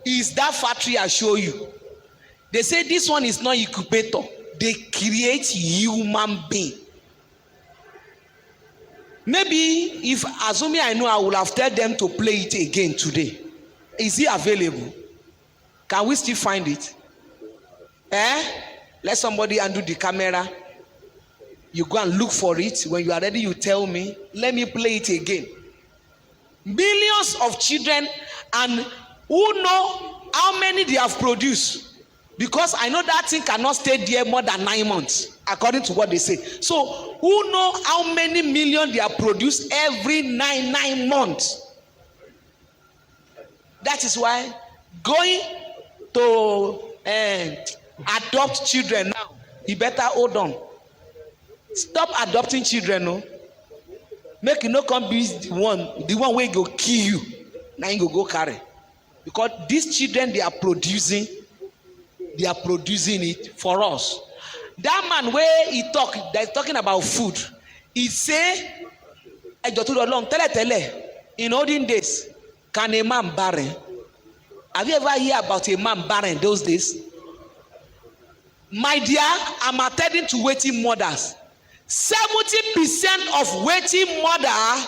is that factory I show you. They say this one is not incubator. They create human being. Maybe if assuming I know, I would have told them to play it again today. Is it available? Can we still find it? Let somebody undo the camera. You go and look for it. When you are ready, you tell me. Let me play it again. Millions of children, and who know how many they have produced? Because I know that thing cannot stay there more than 9 months, according to what they say. So, who know how many million they have produced every nine months? That is why going to adopt children now, you better hold on. Stop adopting children, no. Make you no come be the one way go kill you. Now you go carry. Because these children they are producing it for us. That man where he talk, that's talking about food. He say, in olden days, can a man barren? Have you ever heard about a man barren those days? My dear, I'm attending to waiting mothers. 70% of waiting mother,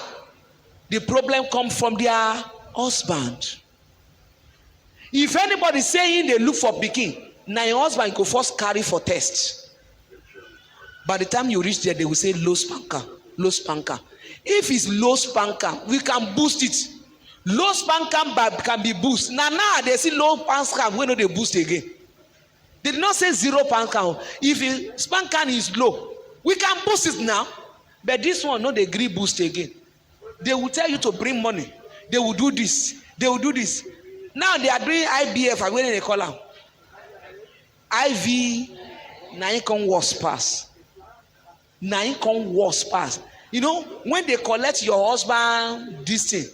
the problem comes from their husband. If anybody saying they look for pikin, now your husband go first carry for test. By the time you reach there, they will say low spanker, low spanker. If it's low spanker, we can boost it. Low spanker can be boost. Now they see low spanker, we know they boost again. They did not say zero spanker. If spanker is low, we can boost it now. But this one, no, they agree boost again. They will tell you to bring money. They will do this. They will do this. Now they are doing IBF. I went in a column. IV, now you can worse pass. Now you can worse pass. You know, when they collect your husband, this thing,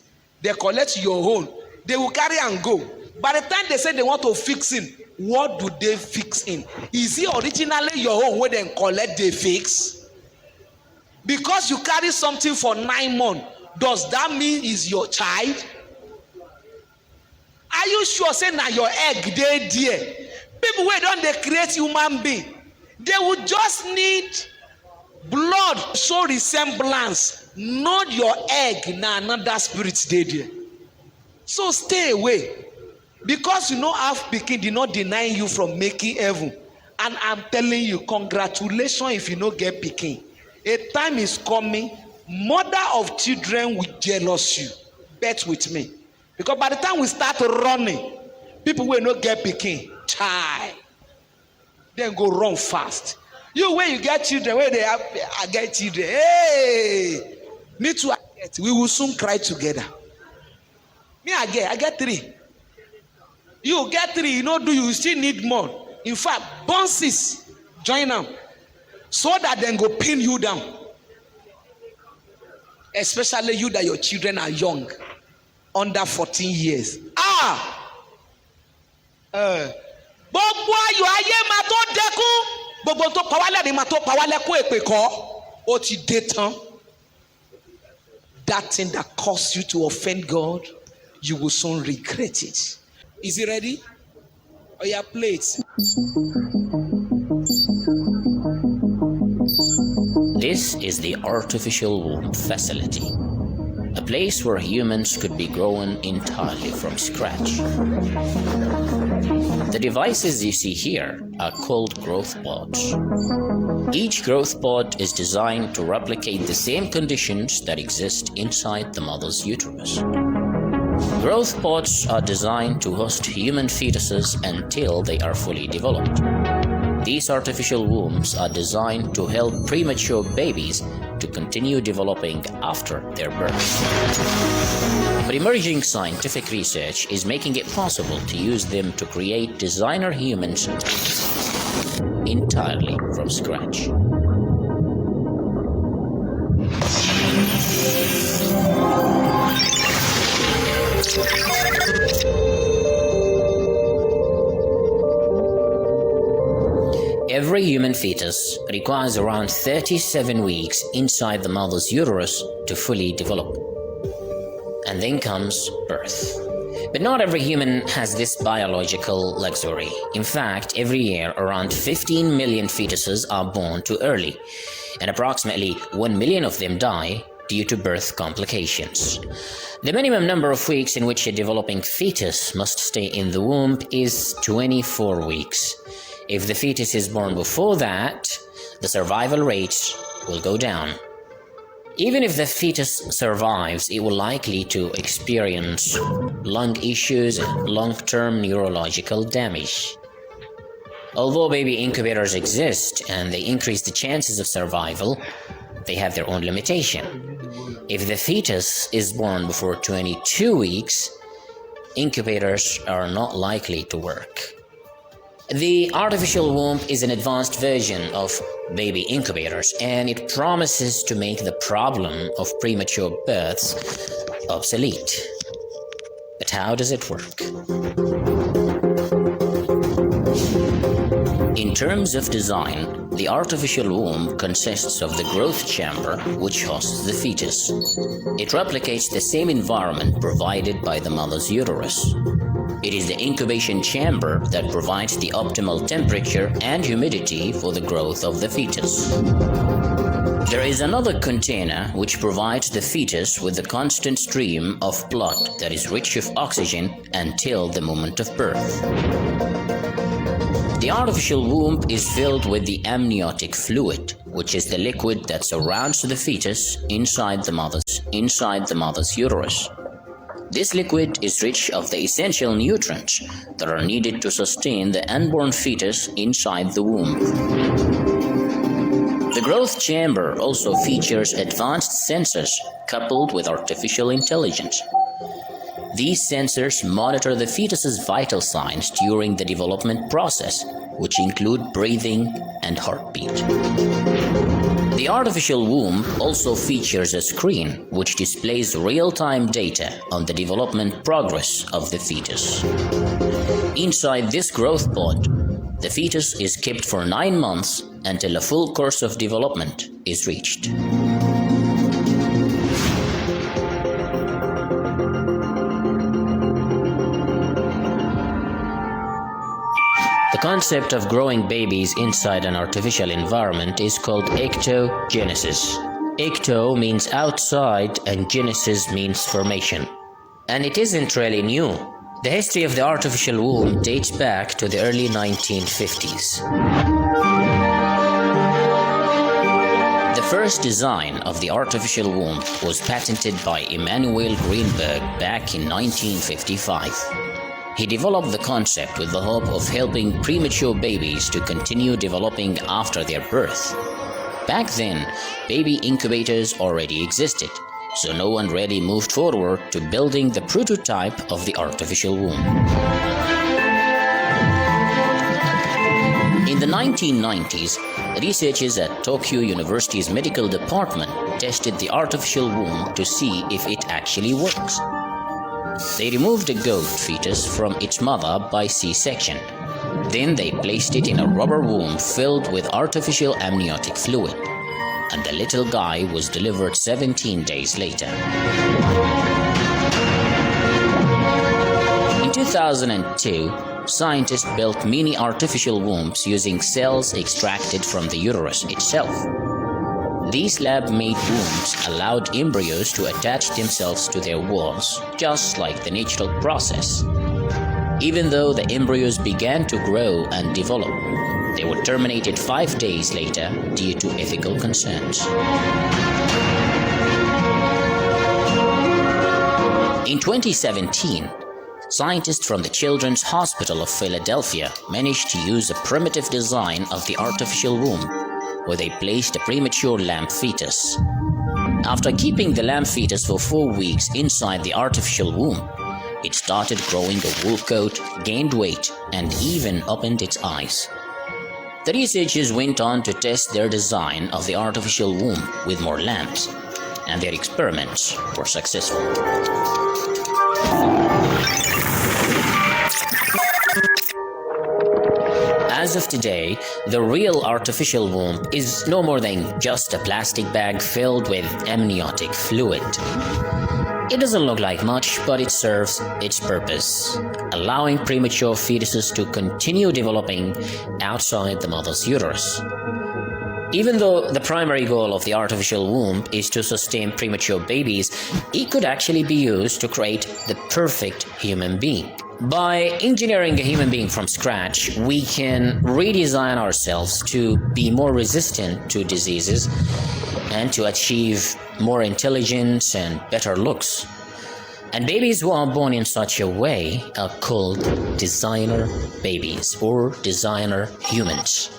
they collect your own. They will carry and go. By the time they say they want to fix him, what do they fix in? Is it originally your own where they collect they fix? Because you carry something for 9 months, does that mean is your child? Are you sure say now your egg they there? People where don't they create human being? They would just need blood show resemblance, not your egg now another spirit they there. So stay away. Because you know half pikin did not deny you from making heaven. And I'm telling you, congratulations if you no get pikin. A time is coming, mother of children will jealous you. Bet with me. Because by the time we start running, people will not get pikin. Child. Then go run fast. You where you get children, where they have, I get children. Hey! Me too, I get. We will soon cry together. Me, I get 3. You get 3, you know, you still need more. In fact, bounces, join them. So that then go pin you down. Especially you that your children are young. Under 14 years. Gbogbo ayo ayé ma tó dẹ́kun. Gbogbo tó pawale ni ma tó pawale kó èpè kọ́. Ó ti dé tán. That thing that caused you to offend God, you will soon regret it. Is he ready? Oh yeah, play it. This is the artificial womb facility, a place where humans could be grown entirely from scratch. The devices you see here are called growth pods. Each growth pod is designed to replicate the same conditions that exist inside the mother's uterus. Growth pods are designed to host human fetuses until they are fully developed. These artificial wombs are designed to help premature babies to continue developing after their birth. But emerging scientific research is making it possible to use them to create designer humans entirely from scratch. Every human fetus requires around 37 weeks inside the mother's uterus to fully develop. And then comes birth. But not every human has this biological luxury. In fact, every year around 15 million fetuses are born too early, and approximately 1 million of them die due to birth complications. The minimum number of weeks in which a developing fetus must stay in the womb is 24 weeks. If the fetus is born before that, the survival rate will go down. Even if the fetus survives, it will likely to experience lung issues and long-term neurological damage. Although baby incubators exist and they increase the chances of survival, they have their own limitation. If the fetus is born before 22 weeks, incubators are not likely to work. The artificial womb is an advanced version of baby incubators, and it promises to make the problem of premature births obsolete. But how does it work? In terms of design, the artificial womb consists of the growth chamber which hosts the fetus. It replicates the same environment provided by the mother's uterus. It is the incubation chamber that provides the optimal temperature and humidity for the growth of the fetus. There is another container which provides the fetus with a constant stream of blood that is rich of oxygen until the moment of birth. The artificial womb is filled with the amniotic fluid, which is the liquid that surrounds the fetus inside the mother's uterus. This liquid is rich of the essential nutrients that are needed to sustain the unborn fetus inside the womb. The growth chamber also features advanced sensors coupled with artificial intelligence. These sensors monitor the fetus's vital signs during the development process, which include breathing and heartbeat. The artificial womb also features a screen which displays real-time data on the development progress of the fetus. Inside this growth pod, the fetus is kept for 9 months until a full course of development is reached. The concept of growing babies inside an artificial environment is called ectogenesis. Ecto means outside and genesis means formation. And it isn't really new. The history of the artificial womb dates back to the early 1950s. The first design of the artificial womb was patented by Emanuel Greenberg back in 1955. He developed the concept with the hope of helping premature babies to continue developing after their birth. Back then, baby incubators already existed, so no one really moved forward to building the prototype of the artificial womb. In the 1990s, researchers at Tokyo University's medical department tested the artificial womb to see if it actually works. They removed a goat fetus from its mother by C-section. Then they placed it in a rubber womb filled with artificial amniotic fluid, and the little guy was delivered 17 days later. In 2002, scientists built mini artificial wombs using cells extracted from the uterus itself. These lab-made wombs allowed embryos to attach themselves to their walls, just like the natural process. Even though the embryos began to grow and develop, they were terminated 5 days later due to ethical concerns. In 2017, scientists from the Children's Hospital of Philadelphia managed to use a primitive design of the artificial womb, where they placed a premature lamb fetus. After keeping the lamb fetus for 4 weeks inside the artificial womb, it started growing a wool coat, gained weight, and even opened its eyes. The researchers went on to test their design of the artificial womb with more lambs, and their experiments were successful. As As of today, the real artificial womb is no more than just a plastic bag filled with amniotic fluid. It doesn't look like much, but it serves its purpose, allowing premature fetuses to continue developing outside the mother's uterus. Even though the primary goal of the artificial womb is to sustain premature babies, it could actually be used to create the perfect human being. By engineering a human being from scratch, we can redesign ourselves to be more resistant to diseases and to achieve more intelligence and better looks. And babies who are born in such a way are called designer babies or designer humans,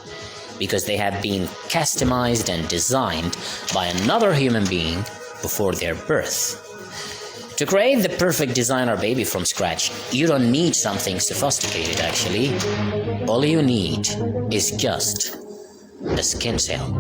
because they have been customized and designed by another human being before their birth. To create the perfect designer baby from scratch, you don't need something sophisticated actually. All you need is just a skin cell.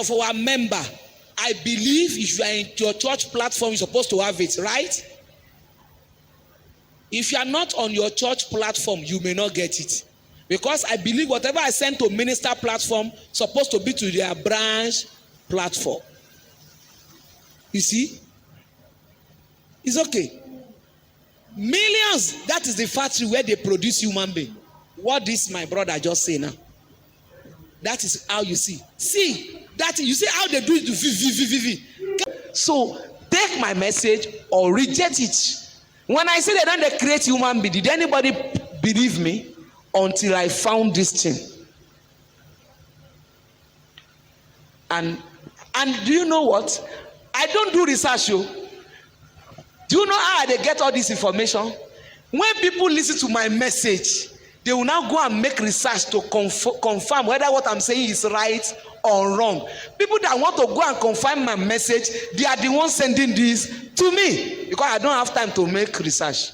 Of our member, I believe if you are in your church platform, you're supposed to have it, right? If you are not on your church platform, you may not get it, because I believe whatever I send to minister platform supposed to be to their branch platform. You see, it's okay. Millions, that is the factory where they produce human being. What this my brother just say now, that is how you see that you see how they do it. So take my message or reject it. When I say they don't create human being, did anybody believe me until I found this thing? And do you know what? I don't do research. Do you know how they get all this information? When people listen to my message, they will now go and make research to confirm whether what I'm saying is right or wrong. People that want to go and confirm my message, they are the ones sending this to me, because I don't have time to make research.